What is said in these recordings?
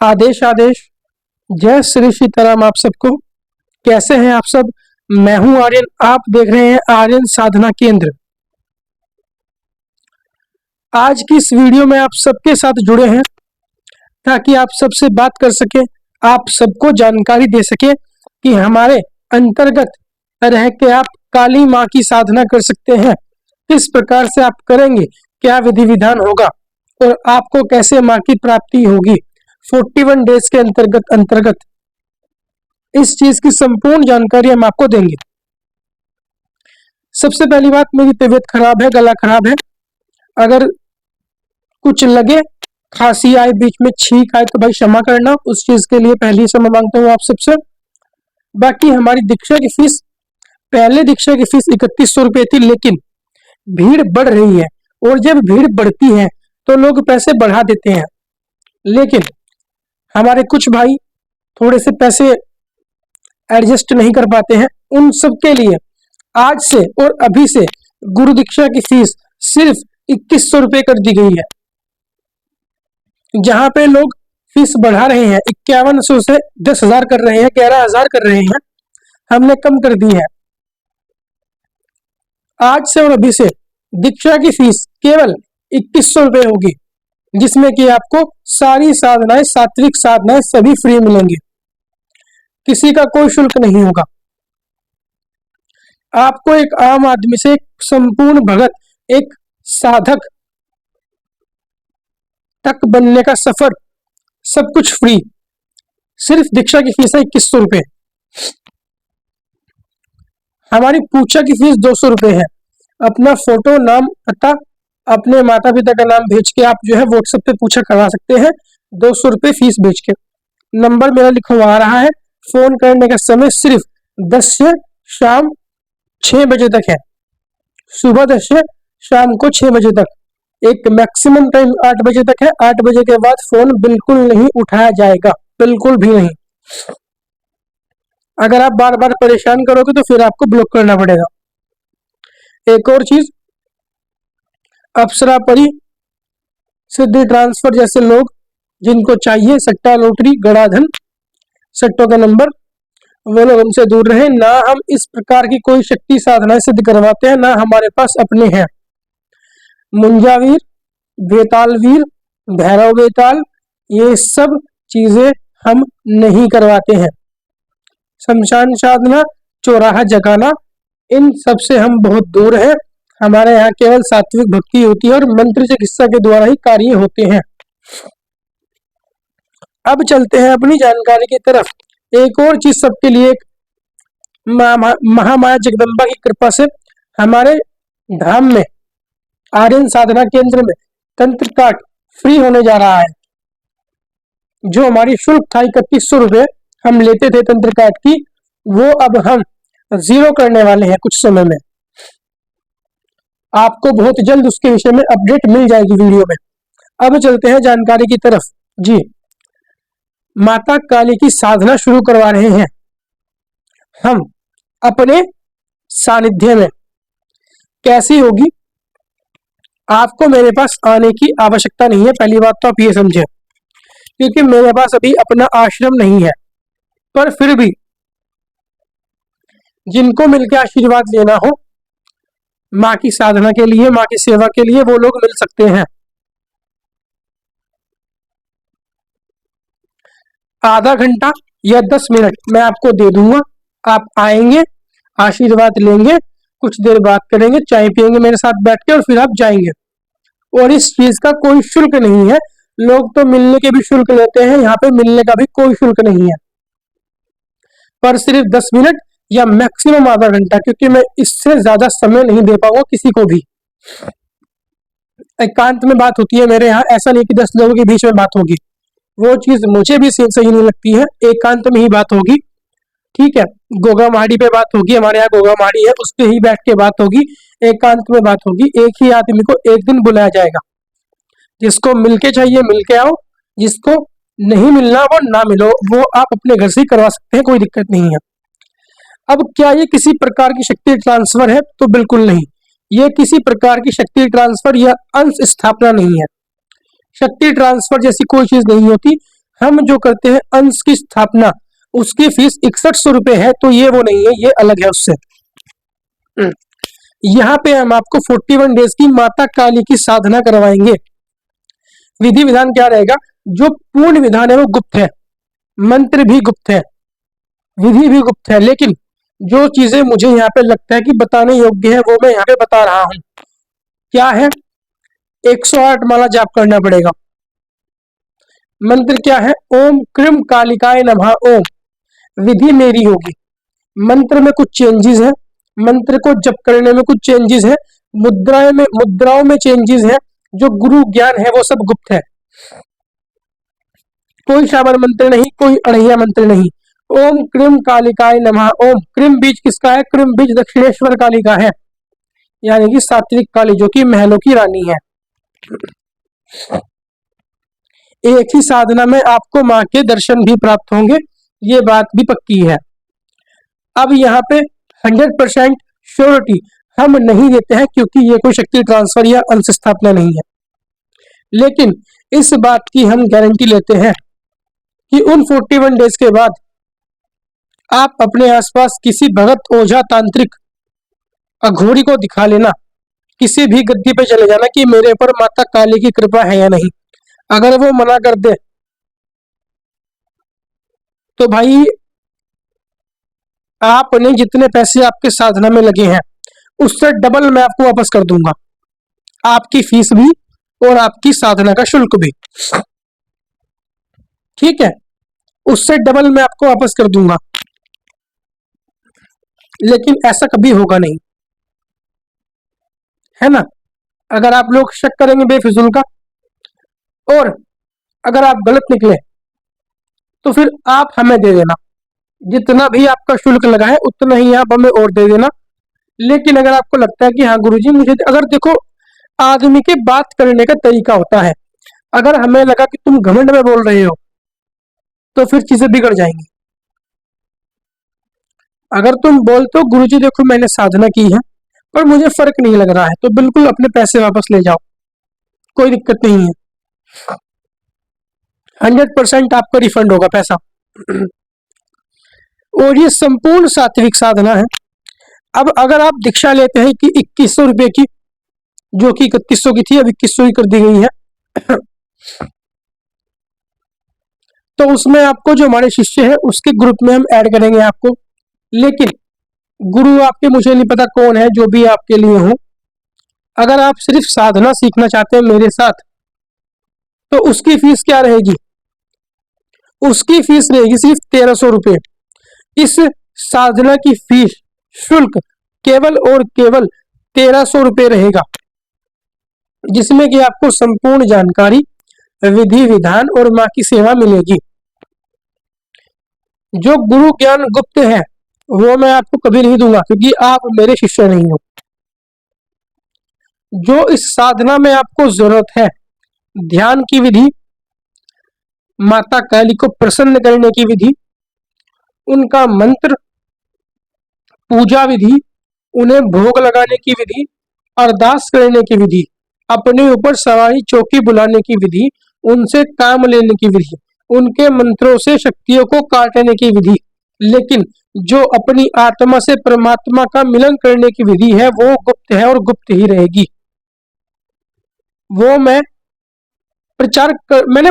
आदेश आदेश। जय श्री सीताराम आप सबको। कैसे हैं आप सब? मैं हूं आर्यन, आप देख रहे हैं आर्यन साधना केंद्र। आज की इस वीडियो में आप सबके साथ जुड़े हैं ताकि आप सबसे बात कर सके, आप सबको जानकारी दे सके कि हमारे अंतर्गत रह के आप काली माँ की साधना कर सकते हैं। किस प्रकार से आप करेंगे, क्या विधि विधान होगा और आपको कैसे माँ की प्राप्ति होगी 41 डेज के अंतर्गत इस चीज की संपूर्ण जानकारी हम आपको देंगे। सबसे पहली बात, मेरी तबीयत खराब है, गला खराब है। अगर कुछ लगे, खांसी आए, बीच में छींक आए तो भाई क्षमा करना, उस चीज के लिए पहले ही क्षमा मांगता हूँ आप सबसे। बाकी हमारी दीक्षा की फीस, पहले दीक्षा की फीस 3100 रुपये थी, लेकिन भीड़ बढ़ रही है और जब भीड़ बढ़ती है तो लोग पैसे बढ़ा देते हैं। लेकिन हमारे कुछ भाई थोड़े से पैसे एडजस्ट नहीं कर पाते हैं, उन सब के लिए आज से और अभी से गुरु दीक्षा की फीस सिर्फ 2100 रुपये कर दी गई है। जहां पे लोग फीस बढ़ा रहे हैं, 5100 से 10,000 कर रहे हैं, 11,000 कर रहे हैं, हमने कम कर दी है। आज से और अभी से दीक्षा की फीस केवल 2100 रुपये होगी, जिसमें कि आपको सारी साधनाएं, सात्विक साधनाएं सभी फ्री मिलेंगी, किसी का कोई शुल्क नहीं होगा। आपको एक आम आदमी से एक संपूर्ण भगत, एक साधक तक बनने का सफर, सब कुछ फ्री। सिर्फ दीक्षा की फीस है 2100 रुपये। हमारी पूजा की फीस 200 रुपये है। अपना फोटो, नाम, पता, अपने माता पिता का नाम भेज के आप जो है व्हाट्सएप पे पूछा करवा सकते हैं, 200 रुपये फीस भेज के। नंबर मेरा लिखवा रहा है। फोन करने का समय सिर्फ 10 से शाम 6 बजे तक है, सुबह 10 से शाम को 6 बजे तक। एक मैक्सिमम टाइम 8 बजे तक है, 8 बजे के बाद फोन बिल्कुल नहीं उठाया जाएगा, बिल्कुल भी नहीं। अगर आप बार बार परेशान करोगे तो फिर आपको ब्लॉक करना पड़ेगा। एक और चीज, अप्सरा परी, सिद्धि ट्रांसफर जैसे लोग जिनको चाहिए सट्टा लॉटरी गड़ाधन सट्टों का नंबर, वो लोग हमसे दूर रहे। ना हम इस प्रकार की कोई शक्ति साधनाएं सिद्ध करवाते हैं, ना हमारे पास अपने हैं। मुंजावीर, बेतालवीर, भैरव बेताल, ये सब चीजें हम नहीं करवाते हैं। शमशान साधना, चौराहा जगाना, इन सब से हम बहुत दूर हैं। हमारे यहाँ केवल सात्विक भक्ति होती है और मंत्र चिकित्सा के द्वारा ही कार्य होते हैं। अब चलते हैं अपनी जानकारी की तरफ। एक और चीज सबके लिए, महामाया जगदम्बा की कृपा से हमारे धाम में, आर्यन साधना केंद्र में तंत्र काट फ्री होने जा रहा है। जो हमारी शुल्क था 3100 रुपये हम लेते थे तंत्र काट की, वो अब हम 0 करने वाले हैं कुछ समय में। आपको बहुत जल्द उसके विषय में अपडेट मिल जाएगी वीडियो में। अब चलते हैं जानकारी की तरफ। जी, माता काली की साधना शुरू करवा रहे हैं हम अपने सानिध्य में। कैसी होगी? आपको मेरे पास आने की आवश्यकता नहीं है, पहली बात तो आप ये समझें, क्योंकि मेरे पास अभी अपना आश्रम नहीं है। पर फिर भी जिनको मिलकर आशीर्वाद लेना हो माँ की साधना के लिए, माँ की सेवा के लिए, वो लोग मिल सकते हैं। आधा घंटा या 10 मिनट मैं आपको दे दूंगा, आप आएंगे, आशीर्वाद लेंगे, कुछ देर बात करेंगे, चाय पियेंगे मेरे साथ बैठ के और फिर आप जाएंगे। और इस चीज का कोई शुल्क नहीं है। लोग तो मिलने के भी शुल्क लेते हैं, यहाँ पे मिलने का भी कोई शुल्क नहीं है। पर सिर्फ 10 मिनट या मैक्सिमम आधा घंटा, क्योंकि मैं इससे ज्यादा समय नहीं दे पाऊंगा किसी को भी। एकांत में बात होती है मेरे यहाँ, ऐसा नहीं कि 10 लोगों के बीच में बात होगी, वो चीज मुझे भी सही नहीं लगती है। एकांत में ही बात होगी, ठीक है। गोगा महाड़ी पे बात होगी, हमारे यहाँ गोगा महाड़ी है, उस पे ही बैठ के बात होगी, एकांत में बात होगी। एक ही आदमी को एक दिन बुलाया जाएगा, जिसको मिलके चाहिए मिलके आओ, जिसको नहीं मिलना वो ना मिलो, वो आप अपने घर से ही करवा सकते हैं, कोई दिक्कत नहीं है। अब क्या ये किसी प्रकार की शक्ति ट्रांसफर है? तो बिल्कुल नहीं, ये किसी प्रकार की शक्ति ट्रांसफर या अंश स्थापना नहीं है। शक्ति ट्रांसफर जैसी कोई चीज नहीं होती। हम जो करते हैं अंश की स्थापना, उसकी फीस 6100 रुपए है, तो ये वो नहीं है, ये अलग है उससे। यहाँ पे हम आपको 41 डेज की माता काली की साधना करवाएंगे। विधि विधान क्या रहेगा? जो पूर्ण विधान है वो गुप्त है, मंत्र भी गुप्त है, विधि भी गुप्त है, लेकिन जो चीजें मुझे यहाँ पे लगता है कि बताने योग्य है वो मैं यहाँ पे बता रहा हूं। क्या है? 108 माला जाप करना पड़ेगा। मंत्र क्या है? ओम क्रीम कालिकाय नमः ओम। विधि मेरी होगी, मंत्र में कुछ चेंजेस है, मंत्र को जप करने में कुछ चेंजेस है, मुद्राओं में चेंजेस है, जो गुरु ज्ञान है वो सब गुप्त है। कोई श्रावण मंत्र नहीं, कोई अड़हिया मंत्र नहीं। ओम क्रीम कालिकाय नमः ओम। क्रीम बीज किसका है? क्रीम बीज दक्षिणेश्वर काली का है, यानी कि सात्विक काली, जो कि महलों की रानी है। एक ही साधना में आपको मां के दर्शन भी प्राप्त होंगे, ये बात भी पक्की है। अब यहाँ पे 100% श्योरिटी हम नहीं देते हैं, क्योंकि ये कोई शक्ति ट्रांसफर या अंश स्थापना नहीं है, लेकिन इस बात की हम गारंटी लेते हैं कि उन 41 डेज के बाद आप अपने आसपास किसी भगत, ओझा, तांत्रिक, अघोरी को दिखा लेना, किसी भी गद्दी पे चले जाना कि मेरे पर माता काली की कृपा है या नहीं। अगर वो मना कर दे तो भाई आपने जितने पैसे आपके साधना में लगे हैं उससे डबल मैं आपको वापस कर दूंगा, आपकी फीस भी और आपकी साधना का शुल्क भी। ठीक है, उससे डबल मैं आपको वापस कर दूंगा, लेकिन ऐसा कभी होगा नहीं, है ना। अगर आप लोग शक करेंगे बेफिजूल का और अगर आप गलत निकले तो फिर आप हमें दे देना, जितना भी आपका शुल्क लगा है उतना ही आप हमें और दे देना। लेकिन अगर आपको लगता है कि हाँ गुरुजी मुझे, अगर देखो आदमी के बात करने का तरीका होता है, अगर हमें लगा कि तुम घमंड में बोल रहे हो तो फिर चीजें बिगड़ जाएंगी। अगर तुम बोलते हो गुरुजी देखो मैंने साधना की है पर मुझे फर्क नहीं लग रहा है, तो बिल्कुल अपने पैसे वापस ले जाओ, कोई दिक्कत नहीं है, 100% आपका रिफंड होगा पैसा। और ये संपूर्ण सात्विक साधना है। अब अगर आप दीक्षा लेते हैं कि 2100 रुपए की, जो कि 3100 की थी, अब 2100 ही कर दी गई है, तो उसमें आपको जो हमारे शिष्य है उसके ग्रुप में हम ऐड करेंगे आपको। लेकिन गुरु आपके मुझे नहीं पता कौन है, जो भी आपके लिए हो, अगर आप सिर्फ साधना सीखना चाहते हैं मेरे साथ तो उसकी फीस क्या रहेगी? उसकी फीस रहेगी सिर्फ 1300 रुपए। इस साधना की फीस शुल्क केवल और केवल 1300 रुपए रहेगा, जिसमें कि आपको संपूर्ण जानकारी, विधि विधान और मां की सेवा मिलेगी। जो गुरु ज्ञान गुप्त है वो मैं आपको कभी नहीं दूंगा, क्योंकि आप मेरे शिष्य नहीं हो। जो इस साधना में आपको जरूरत है, ध्यान की विधि, माता काली को प्रसन्न करने की विधि, उनका मंत्र, पूजा विधि, उन्हें भोग लगाने की विधि, अरदास करने की विधि, अपने ऊपर सवारी चौकी बुलाने की विधि, उनसे काम लेने की विधि, उनके मंत्रों से शक्तियों को काटने की विधि, लेकिन जो अपनी आत्मा से परमात्मा का मिलन करने की विधि है वो गुप्त है और गुप्त ही रहेगी। वो मैंने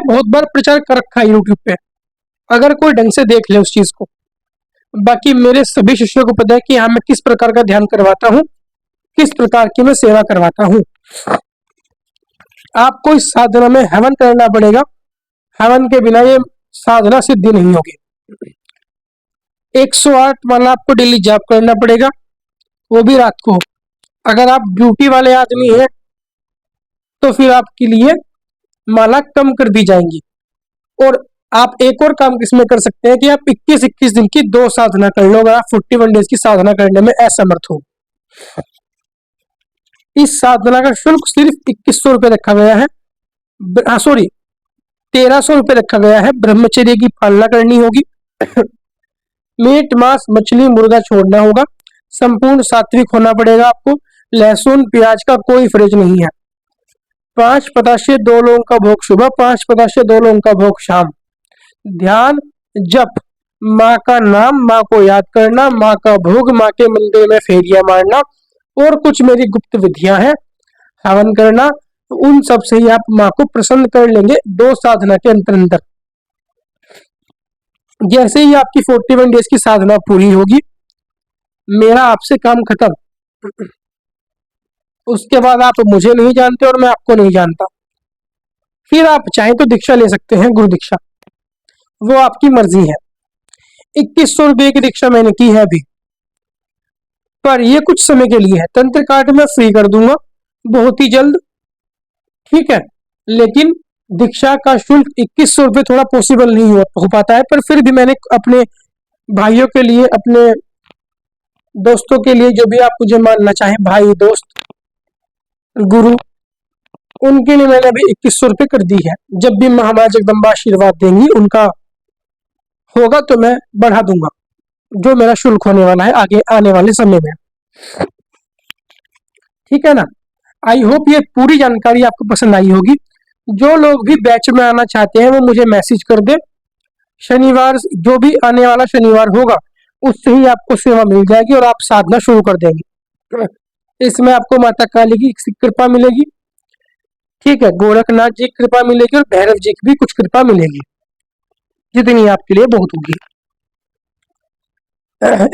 बहुत बार प्रचार कर रखा है यूट्यूब पे, अगर कोई ढंग से देख ले उस चीज को। बाकी मेरे सभी शिष्यों को पता है कि हाँ मैं किस प्रकार का ध्यान करवाता हूँ, किस प्रकार की मैं सेवा करवाता हूँ। आपको इस साधना में हवन करना पड़ेगा, हवन के बिना ये साधना सिद्धि नहीं होगी। 108 माला आपको डेली जाप करना पड़ेगा, वो भी रात को। अगर आप ड्यूटी वाले आदमी हैं तो फिर आपके लिए माला कम कर दी जाएंगी। और आप एक और काम किसमें कर सकते हैं कि आप 21-21 दिन की 2 साधना कर लो, अगर आप 41 डेज की साधना करने में असमर्थ हो। इस साधना का शुल्क सिर्फ 2100 रुपए रखा गया है, 1300 रुपए रखा गया है। ब्रह्मचर्य की पालना करनी होगी, मीट मांस मछली मुर्गा छोड़ना होगा, संपूर्ण सात्विक होना पड़ेगा आपको, लहसुन प्याज का कोई फ्रेज नहीं है। 5 पताशे 2 लौंग का भोग सुबह, 5 पताशे 2 लौंग का भोग शाम, ध्यान, जप, माँ का नाम, माँ को याद करना, माँ का भोग, माँ के मंदिर में फेरियां मारना, और कुछ मेरी गुप्त विधियां हैं, हवन करना। तो उन सब से ही आप माँ को प्रसन्न कर लेंगे 2 साधना के अंतर अंतर। जैसे ही आपकी 41 डेज की साधना पूरी होगी, मेरा आपसे काम खत्म। उसके बाद आप मुझे नहीं जानते और मैं आपको नहीं जानता। फिर आप चाहें तो दीक्षा ले सकते हैं, गुरु दीक्षा, वो आपकी मर्जी है। 2100 रुपये की दीक्षा मैंने की है अभी, पर ये कुछ समय के लिए है। तंत्र कार्ड मैं फ्री कर दूंगा बहुत ही जल्द, ठीक है। लेकिन दीक्षा का शुल्क 2100 रुपये थोड़ा पॉसिबल नहीं हो पाता है, पर फिर भी मैंने अपने भाइयों के लिए, अपने दोस्तों के लिए, जो भी आप मुझे मानना चाहें, भाई, दोस्त, गुरु, उनके लिए मैंने अभी 2100 रुपये कर दी है। जब भी महामाया जगदम्बा आशीर्वाद देंगी, उनका होगा तो मैं बढ़ा दूंगा जो मेरा शुल्क होने वाला है आगे आने वाले समय में, ठीक है ना। आई होप ये पूरी जानकारी आपको पसंद आई होगी। जो लोग भी बैच में आना चाहते हैं वो मुझे मैसेज कर दे। शनिवार, जो भी आने वाला शनिवार होगा, उससे ही आपको सेवा मिल जाएगी और आप साधना शुरू कर देंगे। इसमें आपको माता काली की कृपा मिलेगी, ठीक है, गोरखनाथ जी की कृपा मिलेगी और भैरव जी की भी कुछ कृपा मिलेगी, जितनी आपके लिए बहुत होगी।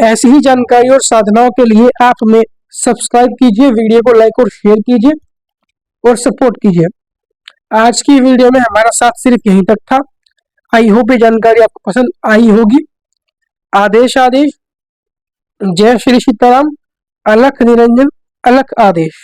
ऐसी ही जानकारी और साधनाओं के लिए आप हमें सब्सक्राइब कीजिए, वीडियो को लाइक और शेयर कीजिए और सपोर्ट कीजिए। आज की वीडियो में हमारा साथ सिर्फ यहीं तक था। आई होप ये जानकारी आपको पसंद आई होगी। आदेश आदेश, जय श्री सीताराम, अलख निरंजन, अलख आदेश।